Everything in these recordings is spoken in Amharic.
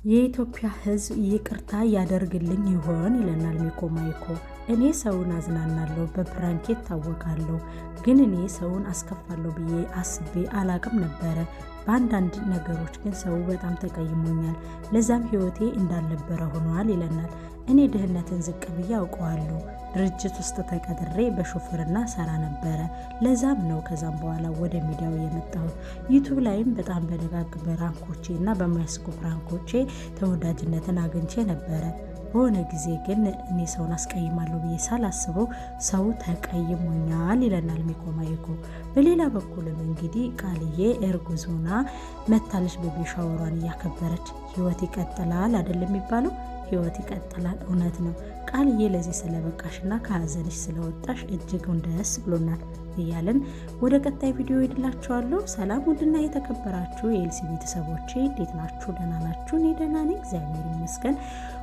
የኢትዮጵያ ሕዝብ ይቅርታ ያደርግልኝ ይሆን ይለናል ሚኮ ማይኮ። እኔ ሰውን አዝናናለሁ፣ በፕራንክ እታወቃለሁ፣ ግን እኔ ሰውን አስከፋለሁ ብዬ አስቤ አላቅም ነበረ። በአንዳንድ ነገሮች ግን ሰው በጣም ተቀይሞኛል፣ ለዛም ህይወቴ እንዳልነበረ ሆኗል ይለናል። እኔ ድህነትን ዝቅ ብዬ አውቀዋለሁ። ድርጅት ውስጥ ተቀጥሬ በሾፍርና ሰራ ነበረ። ለዛም ነው ከዛም በኋላ ወደ ሚዲያው የመጣሁት። ዩቱብ ላይም በጣም በደጋግ ፕራንኮቼ እና በማያስቁ ፕራንኮቼ ተወዳጅነትን አግኝቼ ነበረ። በሆነ ጊዜ ግን እኔ ሰውን አስቀይማለሁ ብዬ ሳላስበው ሰው ተቀይሞኛል ይለናል ሚኮ ማይኮ። በሌላ በኩልም እንግዲህ ቃልዬ እርጉዝ ሆና መታለች። ቤቢ ሻወሯን እያከበረች ህይወት ይቀጥላል አይደለም የሚባለው? ህይወት ይቀጥላል። እውነት ነው። ቃልዬ ለዚህ ስለበቃሽና ከሀዘንሽ ስለወጣሽ እጅጉን ደስ ብሎናል እያለን ወደ ቀጣይ ቪዲዮ ሄድላችኋለሁ። ሰላም ውድና የተከበራችሁ የኤልሲ ቤተሰቦቼ እንዴት ናችሁ? ደህና ናችሁ? እኔ ደህና ነኝ፣ እግዚአብሔር ይመስገን።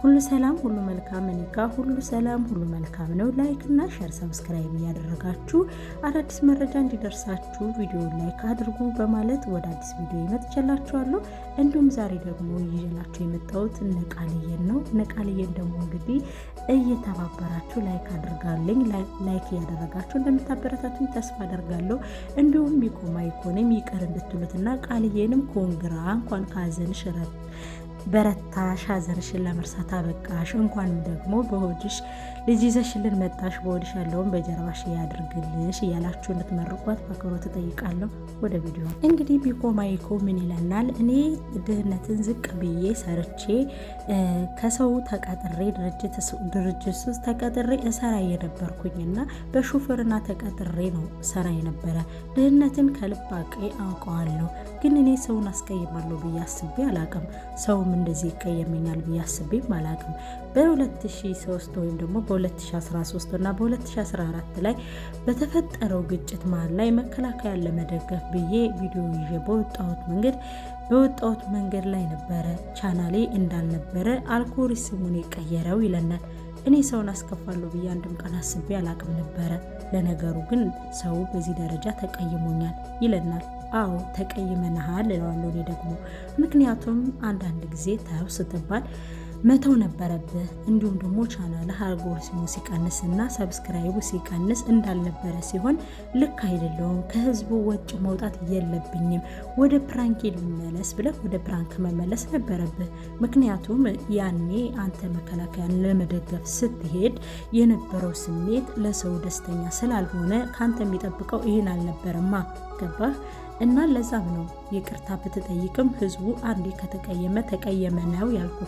ሁሉ ሰላም፣ ሁሉ መልካም። እኔ ጋር ሁሉ ሰላም፣ ሁሉ መልካም ነው። ላይክ እና ሼር፣ ሰብስክራይብ እያደረጋችሁ አዳዲስ መረጃ እንዲደርሳችሁ ቪዲዮውን ላይክ አድርጉ በማለት ወደ አዲስ ቪዲዮ ይመጥቻላችኋለሁ። እንዲሁም ዛሬ ደግሞ ይዤላችሁ የመጣሁት ነቃልዬን ነው። ነቃልዬን ደግሞ እንግዲህ እየተባበራችሁ ላይክ አድርጋለኝ። ላይክ እያደረጋችሁ እንደምታበረታቱኝ ተስፋ አደርጋለሁ። እንዲሁም ሚኮ ማይኮንም ይቅር እንድትሉትና ቃልዬንም ኮንግራ እንኳን ከሀዘንሽ በረታሽ፣ ሀዘንሽን ለመርሳት አበቃሽ፣ እንኳንም ደግሞ በሆድሽ ልጅ ይዘሽልን መጣሽ፣ በሆድሽ ያለውን በጀርባሽ ያድርግልሽ እያላችሁ እንድትመርቋት በአክብሮት እጠይቃለሁ። ወደ ቪዲዮ እንግዲህ ሚኮ ማይኮ ምን ይለናል? እኔ ድህነትን ዝቅ ብዬ ሰርቼ ከሰው ተቀጥሬ ድርጅት ውስጥ ተቀጥሬ እሰራ የነበርኩኝና በሹፍርና ተቀጥሬ ነው ሰራ የነበረ። ድህነትን ከልብ አውቀዋለሁ፣ ግን እኔ ሰውን አስቀይማለሁ ብዬ አስቤ አላቅም። ሰውም እንደዚህ ይቀየመኛል ብዬ አስቤም አላቅም። በ2003 ወይም ደግሞ በ2013 እና በ2014 ላይ በተፈጠረው ግጭት መሀል ላይ መከላከያን ለመደገፍ ብዬ ቪዲዮ ይዤ በወጣሁት መንገድ ላይ ነበረ ቻናሌ እንዳልነበረ አልጎሪዝሙን የቀየረው ይለናል። እኔ ሰውን አስከፋለሁ ብዬ አንድም ቀን አስቤ አላቅም ነበረ። ለነገሩ ግን ሰው በዚህ ደረጃ ተቀይሞኛል ይለናል። አዎ ተቀይመናሃል እለዋለሁ እኔ ደግሞ። ምክንያቱም አንዳንድ ጊዜ ታው ስትባል መተው ነበረብህ። እንዲሁም ደግሞ ቻናልህ አልጎሪዝሙ ሲቀንስ እና ሰብስክራይቡ ሲቀንስ እንዳልነበረ ሲሆን ልክ አይደለውም፣ ከህዝቡ ወጭ መውጣት የለብኝም፣ ወደ ፕራንክ ልመለስ ብለህ ወደ ፕራንክ መመለስ ነበረብህ። ምክንያቱም ያኔ አንተ መከላከያን ለመደገፍ ስትሄድ የነበረው ስሜት ለሰው ደስተኛ ስላልሆነ ካንተ የሚጠብቀው ይህን አልነበረማ። ገባህ? እና ለዛም ነው ይቅርታ ብትጠይቅም ህዝቡ አንዴ ከተቀየመ ተቀየመ ነው ያልኩ።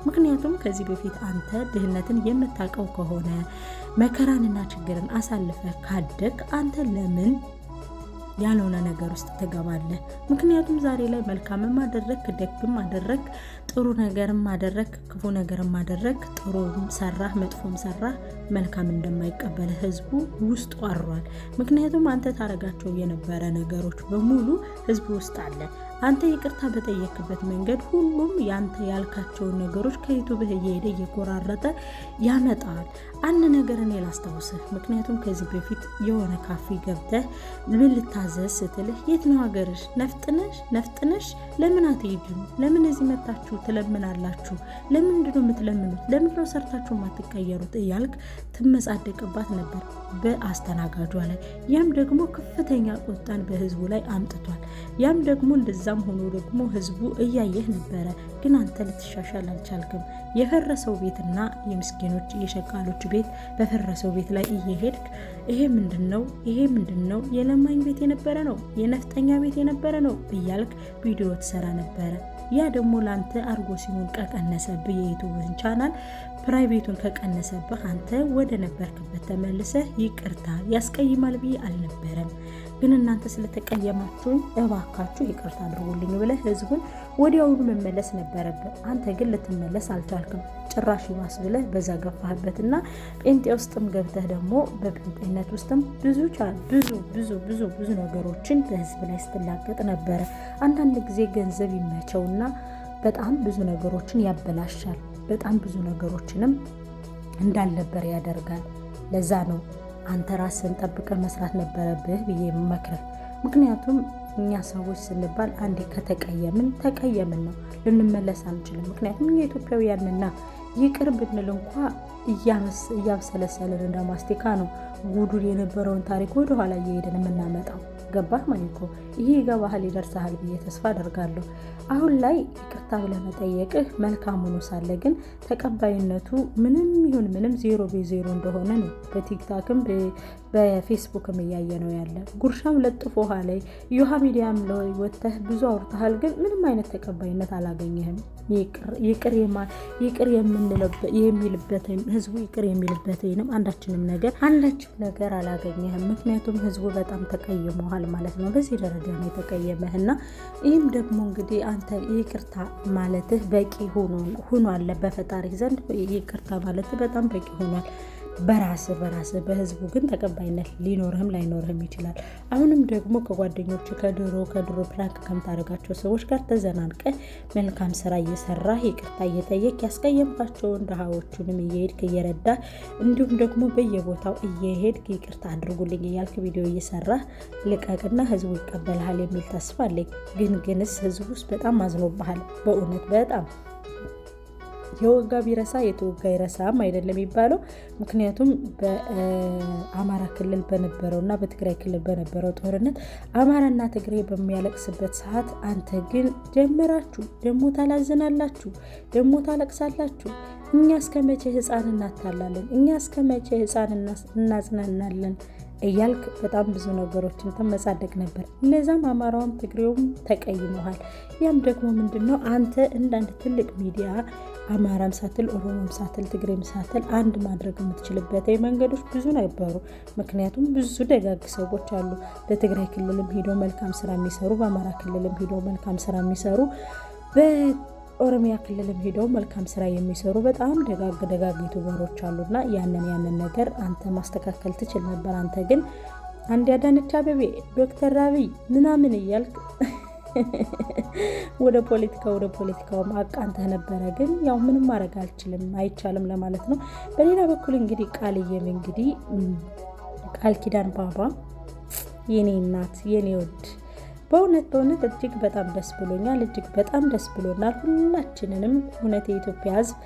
ምክንያቱም ከዚህ በፊት አንተ ድህነትን የምታውቀው ከሆነ መከራንና ችግርን አሳልፈ ካደግ አንተ ለምን ያልሆነ ነገር ውስጥ ትገባለህ? ምክንያቱም ዛሬ ላይ መልካምም አደረክ፣ ደግም አደረክ፣ ጥሩ ነገርም አደረክ፣ ክፉ ነገርም አደረክ፣ ጥሩም ሰራህ፣ መጥፎም ሰራህ፣ መልካም እንደማይቀበል ህዝቡ ውስጡ አሯል። ምክንያቱም አንተ ታረጋቸው የነበረ ነገሮች በሙሉ ህዝቡ ውስጥ አለ። አንተ ይቅርታ በጠየክበት መንገድ ሁሉም ያንተ ያልካቸውን ነገሮች ከዩቱብህ እየሄደ እየቆራረጠ ያመጣል። አንድ ነገር እኔ ላስታውስህ። ምክንያቱም ከዚህ በፊት የሆነ ካፌ ገብተህ ምን ልታዘዝ ስትልህ የት ነው ሀገርሽ? ነፍጥነሽ ለምን አትሄዱም? ለምን እዚህ መጣችሁ ትለምናላችሁ? ለምንድን ነው የምትለምኑት? ለምንድን ነው ሰርታችሁ የማትቀየሩት? እያልክ ትመጻደቅባት ነበር በአስተናጋጇ ላይ። ያም ደግሞ ከፍተኛ ቁጣን በህዝቡ ላይ አምጥቷል። ያም ደግሞ እንደዛም ሆኖ ደግሞ ህዝቡ እያየህ ነበረ፣ ግን አንተ ልትሻሻል አልቻልክም። የፈረሰው ቤትና የምስኪኖች የሸቃሎች ቤት በፈረሰው ቤት ላይ እየሄድክ ይሄ ምንድነው የለማኝ ቤት የነበረ ነው፣ የነፍጠኛ ቤት የነበረ ነው እያልክ ቪዲዮ ትሰራ ነበረ። ያ ደግሞ ላንተ አርጎ ሲሆን ከቀነሰብህ የዩቲዩብን ቻናል ፕራይቬቱን ከቀነሰብህ አንተ ወደ ነበርክበት ተመልሰህ ይቅርታ ያስቀይማል ብዬ አልነበረም፣ ግን እናንተ ስለተቀየማችሁኝ እባካችሁ ይቅርታ አድርጉልኝ ብለህ ህዝቡን ወዲያውኑ መመለስ ነበረብህ። አንተ ግን ልትመለስ አልቻልክም። ጭራሽ ይባስ ብለህ በዛ ገፋህበትና ጴንጤ ውስጥም ገብተህ ደግሞ በጴንጤነት ውስጥም ብዙ ነገሮችን በህዝብ ላይ ስትላገጥ ነበረ። አንዳንድ ጊዜ ገንዘብ ይመቸውና በጣም ብዙ ነገሮችን ያበላሻል። በጣም ብዙ ነገሮችንም እንዳልነበር ያደርጋል። ለዛ ነው አንተ ራስን ጠብቀህ መስራት ነበረብህ ብዬ መክረህ። ምክንያቱም እኛ ሰዎች ስንባል አንዴ ከተቀየምን ተቀየምን ነው፣ ልንመለስ አንችልም። ምክንያቱም እኛ ኢትዮጵያውያንና ይቅር ብንል እንኳ እያብሰለሰልን እንደ ማስቲካ ነው ጉዱን የነበረውን ታሪክ ወደኋላ እየሄድን የምናመጣው። ገባህ ማይኮ? ይሄ ይገባሃል፣ ይደርሰሃል ብዬ ተስፋ አደርጋለሁ። አሁን ላይ ይቅርታ ብለህ መጠየቅህ መልካም ሆኖ ሳለ ግን ተቀባይነቱ ምንም ይሁን ምንም ዜሮ በዜሮ እንደሆነ ነው በቲክታክም በፌስቡክም እያየ ነው ያለ። ጉርሻም ለጥፎ ላይ ዮሃ ሚዲያም ላይ ወጥተህ ብዙ አውርተሃል፣ ግን ምንም አይነት ተቀባይነት አላገኘህም። ይቅር የሚልበት ህዝቡ ይቅር የሚልበት ወይንም አንዳችንም ነገር አላገኘህም። ምክንያቱም ህዝቡ በጣም ተቀይመዋል ማለት ነው። በዚህ ደረጃ ነው የተቀየመህና ይህም ደግሞ እንግዲህ አንተ ይቅርታ ማለትህ በቂ ሆኗል። በፈጣሪ ዘንድ ይቅርታ ማለትህ በጣም በቂ ሆኗል። በራስ በህዝቡ ግን ተቀባይነት ሊኖርህም ላይኖርህም ይችላል። አሁንም ደግሞ ከጓደኞች ከድሮ ፕራንክ ከምታደርጋቸው ሰዎች ጋር ተዘናንቀ መልካም ስራ እየሰራ ይቅርታ እየጠየቅ ያስቀየምካቸውን ድሃዎቹንም እየሄድክ እየረዳ እንዲሁም ደግሞ በየቦታው እየሄድክ ይቅርታ አድርጉልኝ እያልክ ቪዲዮ እየሰራ ልቀቅና ህዝቡ ይቀበልሃል የሚል ተስፋ አለኝ። ግንስ ህዝቡ ውስጥ በጣም አዝኖብሃል። በእውነት በጣም የወጋ ቢረሳ የተወጋ ይረሳም አይደለም የሚባለው። ምክንያቱም በአማራ ክልል በነበረውና በትግራይ ክልል በነበረው ጦርነት አማራና ትግሬ በሚያለቅስበት ሰዓት አንተ ግን ጀመራችሁ፣ ደግሞ ታላዝናላችሁ፣ ደግሞ ታለቅሳላችሁ። እኛ እስከ መቼ ህፃን እናታላለን? እኛ እስከ መቼ ህፃን እናጽናናለን? እያልክ በጣም ብዙ ነገሮችን ተመጻደቅ ነበር። እነዛም አማራውም ትግሬውም ተቀይመዋል። ያም ደግሞ ምንድነው አንተ እንዳንድ ትልቅ ሚዲያ አማራም ሳትል ኦሮሞም ሳትል ትግሬም ሳትል አንድ ማድረግ የምትችልበት መንገዶች ብዙ ነበሩ። ምክንያቱም ብዙ ደጋግ ሰዎች አሉ። በትግራይ ክልልም ሄደው መልካም ስራ የሚሰሩ፣ በአማራ ክልልም ሄደው መልካም ስራ የሚሰሩ፣ በኦሮሚያ ክልልም ሄደው መልካም ስራ የሚሰሩ በጣም ደጋግ ዩቱበሮች አሉና ያንን ነገር አንተ ማስተካከል ትችል ነበር። አንተ ግን አንድ አዳነች አቤቤ ዶክተር አብይ ምናምን እያልክ ወደ ፖለቲካው አቃንተህ ነበረ። ግን ያው ምንም ማድረግ አይቻልም ለማለት ነው። በሌላ በኩል እንግዲህ ቃልዬም እንግዲህ ቃል ኪዳን ባባ የኔ እናት የኔ ወድ በእውነት እጅግ በጣም ደስ ብሎኛል። እጅግ በጣም ደስ ብሎናል ሁላችንንም። እውነት የኢትዮጵያ ሕዝብ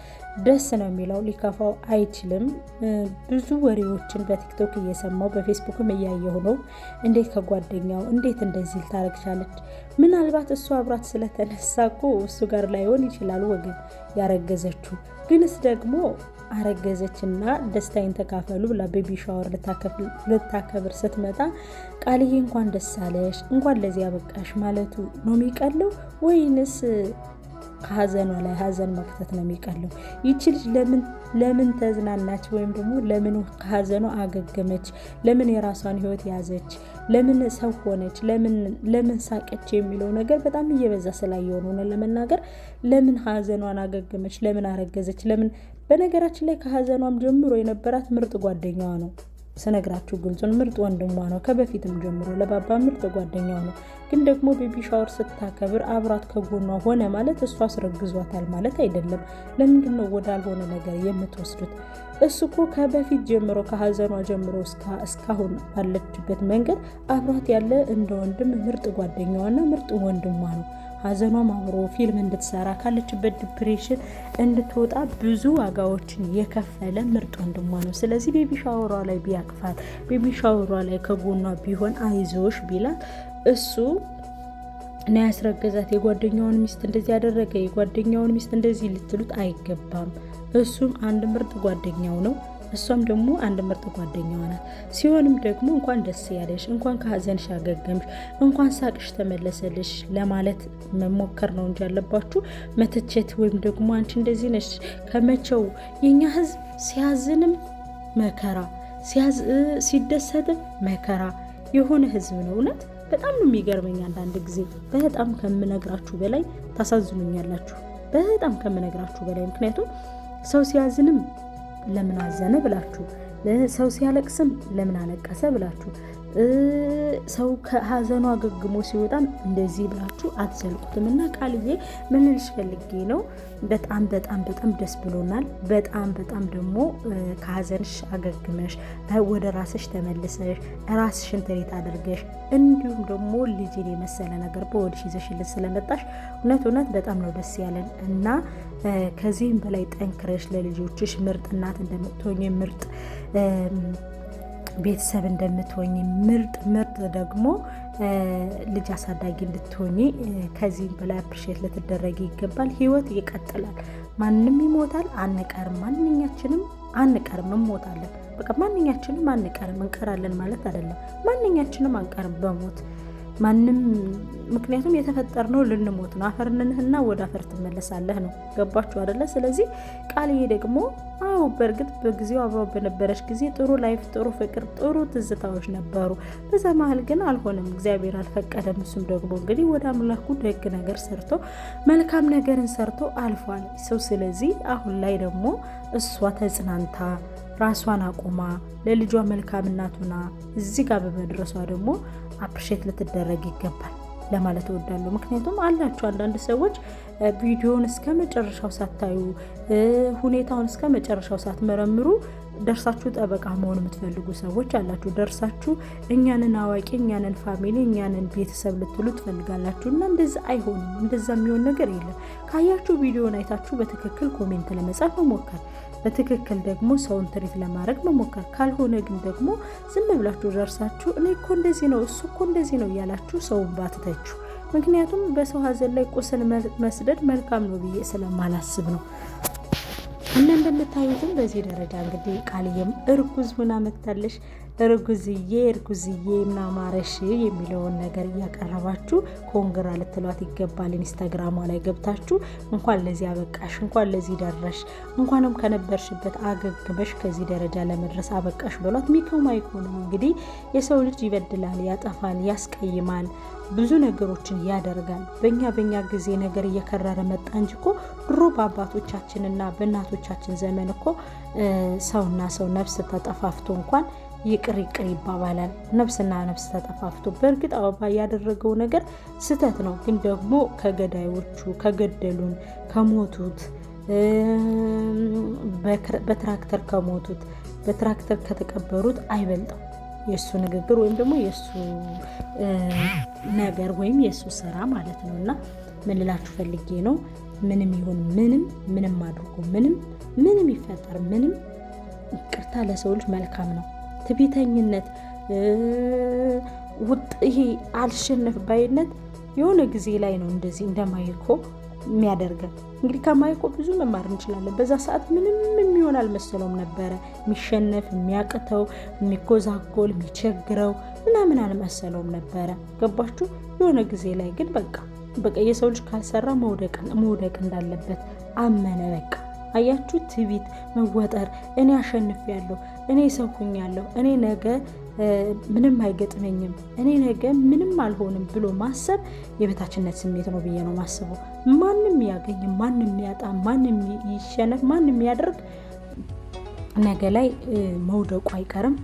ደስ ነው የሚለው፣ ሊከፋው አይችልም። ብዙ ወሬዎችን በቲክቶክ እየሰማው በፌስቡክም እያየሁ ነው። እንዴት ከጓደኛው እንዴት እንደዚህ ልታረግቻለች? ምናልባት እሱ አብራት ስለተነሳ እኮ እሱ ጋር ላይሆን ይችላል ወገን ያረገዘችው። ግንስ ደግሞ አረገዘችና ደስታዬን ተካፈሉ ብላ ቤቢ ሻወር ልታከብር ስትመጣ ቃልዬ እንኳን ደስ አለሽ እንኳን ለዚህ ያበቃሽ ማለቱ ነው የሚቀለው ወይንስ ከሀዘኗ ላይ ሀዘን መክተት ነው የሚቀለው? ይቺ ልጅ ለምን ተዝናናች? ወይም ደግሞ ለምን ከሀዘኗ አገገመች? ለምን የራሷን ህይወት ያዘች? ለምን ሰው ሆነች? ለምን ሳቀች? የሚለው ነገር በጣም እየበዛ ስላየሆነ ሆነ ለመናገር ለምን ሀዘኗን አገገመች? ለምን አረገዘች? ለምን? በነገራችን ላይ ከሀዘኗም ጀምሮ የነበራት ምርጥ ጓደኛዋ ነው። ስነግራችሁ ግልጹን ምርጥ ወንድሟ ነው። ከበፊትም ጀምሮ ለባባ ምርጥ ጓደኛው ነው። ግን ደግሞ ቤቢ ሻወር ስታከብር አብራት ከጎኗ ሆነ ማለት እሷ አስረግዟታል ማለት አይደለም። ለምንድን ነው ወዳልሆነ ነገር የምትወስዱት? እሱ እኮ ከበፊት ጀምሮ ከሀዘኗ ጀምሮ እስካሁን ባለችበት መንገድ አብራት ያለ እንደ ወንድም ምርጥ ጓደኛዋና ምርጥ ወንድሟ ነው። ሀዘኗም አብሮ ፊልም እንድትሰራ ካለችበት ዲፕሬሽን እንድትወጣ ብዙ ዋጋዎችን የከፈለ ምርጥ ወንድሟ ነው። ስለዚህ ቤቢ ሻወሯ ላይ ቢያቅፋት፣ ቤቢ ሻወሯ ላይ ከጎኗ ቢሆን፣ አይዞሽ ቢላት እሱ እና ያስረገዛት የጓደኛውን ሚስት እንደዚህ ያደረገ የጓደኛውን ሚስት እንደዚህ ልትሉት አይገባም። እሱም አንድ ምርጥ ጓደኛው ነው። እሷም ደግሞ አንድ ምርጥ ጓደኛዋ ናት። ሲሆንም ደግሞ እንኳን ደስ ያለሽ፣ እንኳን ከሀዘንሽ አገገምሽ፣ እንኳን ሳቅሽ ተመለሰልሽ ለማለት መሞከር ነው እንጂ ያለባችሁ መተቸት ወይም ደግሞ አንቺ እንደዚህ ነሽ ከመቼው። የኛ ህዝብ ሲያዝንም መከራ ሲደሰትም መከራ የሆነ ህዝብ ነው። እውነት በጣም ነው የሚገርመኝ። አንዳንድ ጊዜ በጣም ከምነግራችሁ በላይ ታሳዝኑኛላችሁ። በጣም ከምነግራችሁ በላይ ምክንያቱም ሰው ሲያዝንም ለምን አዘነ ብላችሁ፣ ሰው ሲያለቅስም ለምን አለቀሰ ብላችሁ፣ ሰው ከሀዘኑ አገግሞ ሲወጣም እንደዚህ ብላችሁ አትዘልቁትም። እና ቃልዬ ምን ልልሽ ፈልጌ ነው፣ በጣም በጣም በጣም ደስ ብሎናል። በጣም በጣም ደግሞ ከሀዘንሽ አገግመሽ ወደ ራስሽ ተመልሰሽ ራስሽን ትሬት አድርገሽ እንዲሁም ደግሞ ልጅን የመሰለ ነገር በወድሽ ይዘሽልን ስለመጣሽ እውነት በጣም ነው ደስ ያለን እና ከዚህም በላይ ጠንክረሽ ለልጆችሽ ምርጥ እናት እንደምትሆኝ ምርጥ ቤተሰብ እንደምትሆኝ ምርጥ ደግሞ ልጅ አሳዳጊ እንድትሆኝ ከዚህም በላይ አፕሪሼት ልትደረጊ ይገባል። ህይወት ይቀጥላል። ማንም ይሞታል፣ አንቀርም። ማንኛችንም አንቀርም፣ እንሞታለን። በቃ ማንኛችንም አንቀርም። እንቀራለን ማለት አይደለም። ማንኛችንም አንቀርም በሞት ማንም። ምክንያቱም የተፈጠርነው ልንሞት ነው። አፈርንህና ወደ አፈር ትመለሳለህ ነው። ገባችሁ አይደለ? ስለዚህ ቃልዬ ደግሞ አዎ በእርግጥ በጊዜው አብረው በነበረች ጊዜ ጥሩ ላይፍ፣ ጥሩ ፍቅር፣ ጥሩ ትዝታዎች ነበሩ። በዛ መሀል ግን አልሆነም፣ እግዚአብሔር አልፈቀደም። እሱም ደግሞ እንግዲህ ወደ አምላኩ ደግ ነገር ሰርቶ መልካም ነገርን ሰርቶ አልፏል ሰው። ስለዚህ አሁን ላይ ደግሞ እሷ ተጽናንታ ራሷን አቁማ ለልጇ መልካም እናቱና እዚህ ጋር በመድረሷ ደግሞ አፕሪሼት ልትደረግ ይገባል ለማለት እወዳለሁ። ምክንያቱም አላችሁ አንዳንድ ሰዎች ቪዲዮውን እስከ መጨረሻው ሳታዩ ሁኔታውን እስከ መጨረሻው ሳትመረምሩ ደርሳችሁ ጠበቃ መሆን የምትፈልጉ ሰዎች አላችሁ። ደርሳችሁ እኛንን አዋቂ፣ እኛንን ፋሚሊ፣ እኛንን ቤተሰብ ልትሉ ትፈልጋላችሁ እና እንደዛ አይሆንም። እንደዛ የሚሆን ነገር የለም። ካያችሁ ቪዲዮውን አይታችሁ በትክክል ኮሜንት ለመጻፍ መሞከር፣ በትክክል ደግሞ ሰውን ትሪት ለማድረግ መሞከር። ካልሆነ ግን ደግሞ ዝም ብላችሁ ደርሳችሁ እኔ እኮ እንደዚህ ነው እሱ እኮ እንደዚህ ነው እያላችሁ ሰውን ባትተችሁ። ምክንያቱም በሰው ሀዘን ላይ ቁስል መስደድ መልካም ነው ብዬ ስለማላስብ ነው። እና እንደምታዩትም በዚህ ደረጃ እንግዲህ ቃልዬም እርጉዝ ሆና መጥታለች። እርጉዝዬ ምናማረሽ የሚለውን ነገር እያቀረባችሁ ኮንግራ ልትሏት ይገባል። ኢንስታግራሟ ላይ ገብታችሁ እንኳን ለዚህ አበቃሽ፣ እንኳን ለዚህ ደረሽ፣ እንኳንም ከነበርሽበት አገግመሽ ከዚህ ደረጃ ለመድረስ አበቃሽ ብሏት። ሚከውም አይኮንም እንግዲህ የሰው ልጅ ይበድላል፣ ያጠፋል፣ ያስቀይማል፣ ብዙ ነገሮችን ያደርጋል። በእኛ ጊዜ ነገር እየከረረ መጣ እንጂ እኮ ድሮ በአባቶቻችንና በእናቶቻችን ዘመን እኮ ሰውና ሰው ነፍስ ተጠፋፍቶ እንኳን ይቅር ይባባላል። ነፍስና ነፍስ ተጠፋፍቶ በእርግጥ አበባ ያደረገው ነገር ስህተት ነው፣ ግን ደግሞ ከገዳዮቹ ከገደሉን ከሞቱት በትራክተር ከሞቱት በትራክተር ከተቀበሩት አይበልጥም የሱ ንግግር ወይም ደግሞ የሱ ነገር ወይም የሱ ስራ ማለት ነው። እና ምን ልላችሁ ፈልጌ ነው፣ ምንም ይሁን ምንም አድርጎ ምንም ይፈጠር ምንም ይቅርታ ለሰው ልጅ መልካም ነው። ትዕቢተኝነት ይሄ አልሸነፍ ባይነት የሆነ ጊዜ ላይ ነው እንደዚህ እንደማይኮ የሚያደርገን። እንግዲህ ከማይኮ ብዙ መማር እንችላለን። በዛ ሰዓት ምንም የሚሆን አልመሰለውም ነበረ። የሚሸነፍ የሚያቅተው የሚጎዛጎል የሚቸግረው ምናምን አልመሰለውም ነበረ። ገባችሁ? የሆነ ጊዜ ላይ ግን በቃ የሰው ልጅ ካልሰራ መውደቅ እንዳለበት አመነ። በቃ አያችሁ፣ ትዕቢት፣ መወጠር፣ እኔ አሸንፊያለሁ፣ እኔ ሰው ሆኛለሁ፣ እኔ ነገ ምንም አይገጥመኝም፣ እኔ ነገ ምንም አልሆንም ብሎ ማሰብ የበታችነት ስሜት ነው ብዬ ነው ማስበው። ማንም ያገኝ፣ ማንም ያጣ፣ ማንም ይሸነፍ፣ ማንም ያደርግ ነገ ላይ መውደቁ አይቀርም፣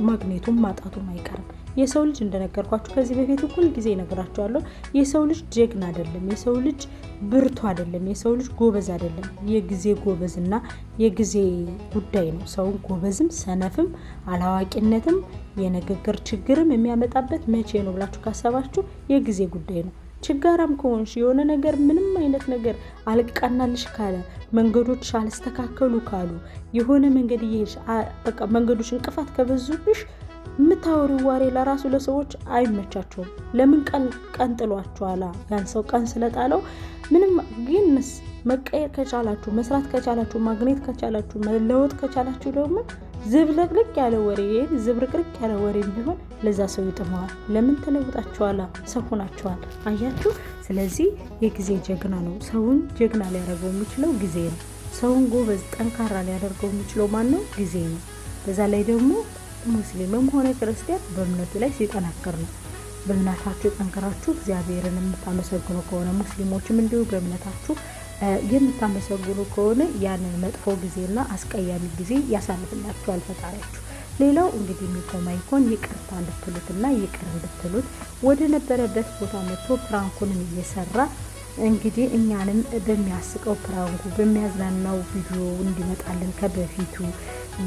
ማግኘቱም ማጣቱም አይቀርም። የሰው ልጅ እንደነገርኳችሁ ከዚህ በፊት ሁል ጊዜ እነግራችኋለሁ፣ የሰው ልጅ ጀግና አይደለም፣ የሰው ልጅ ብርቱ አይደለም፣ የሰው ልጅ ጎበዝ አይደለም። የጊዜ ጎበዝና የጊዜ ጉዳይ ነው። ሰውን ጎበዝም ሰነፍም አላዋቂነትም የንግግር ችግርም የሚያመጣበት መቼ ነው ብላችሁ ካሰባችሁ የጊዜ ጉዳይ ነው። ችጋራም ከሆንሽ የሆነ ነገር ምንም አይነት ነገር አልቃናልሽ ካለ መንገዶች አልስተካከሉ ካሉ የሆነ መንገድ እየሄድሽ በቃ መንገዶች እንቅፋት ከበዙብሽ የምታወሪው ወሬ ለራሱ ለሰዎች አይመቻቸውም። ለምን ቀን ጥሏችኋላ? ያን ሰው ቀን ስለጣለው ምንም ግንስ መቀየር ከቻላችሁ መስራት ከቻላችሁ ማግኘት ከቻላችሁ መለወጥ ከቻላችሁ ደግሞ ዝብርቅርቅ ያለ ወሬ ዝብርቅርቅ ያለ ወሬ ቢሆን ለዛ ሰው ይጥመዋል። ለምን ተለውጣችኋላ? ሰው ሆናችኋል። አያችሁ። ስለዚህ የጊዜ ጀግና ነው። ሰውን ጀግና ሊያደርገው የሚችለው ጊዜ ነው። ሰውን ጎበዝ ጠንካራ ሊያደርገው የሚችለው ማን ነው? ጊዜ ነው። በዛ ላይ ደግሞ ሙስሊምም ሆነ ክርስቲያን በእምነቱ ላይ ሲጠናከር ነው። በእምነታችሁ ጠንክራችሁ እግዚአብሔርን የምታመሰግኑ ከሆነ ሙስሊሞችም እንዲሁ በእምነታችሁ የምታመሰግኑ ከሆነ ያንን መጥፎ ጊዜና አስቀያሚ ጊዜ ያሳልፍላችኋል ፈጣሪያችሁ። ሌላው እንግዲህ ሚኮ ማይኮን ይቅርታ እንድትሉትና ይቅር እንድትሉት ወደ ነበረበት ቦታ መጥቶ ፕራንኩንም እየሰራ እንግዲህ እኛንም በሚያስቀው ፕራንኩ በሚያዝናናው ቪዲዮ እንዲመጣልን ከበፊቱ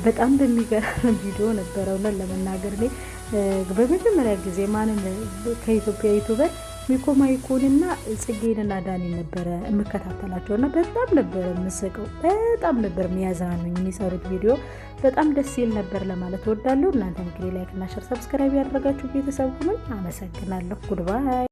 በጣም በሚገርም ቪዲዮ ነበረውና ለመናገር እኔ በመጀመሪያ ጊዜ ማንን ከኢትዮጵያ ዩቲዩበር ሚኮ ማይኮንና ጽጌንና ዳኒ ነበረ የምከታተላቸውና በጣም ነበር የምስቀው፣ በጣም ነበር የሚያዝናኑኝ የሚሰሩት ቪዲዮ በጣም ደስ ይል ነበር ለማለት እወዳለሁ። እናንተ እንግዲህ ላይክ እና ሼር ሰብስክራይብ ያደረጋችሁ ቤተሰብ ሁኑ። አመሰግናለሁ። ጉድባይ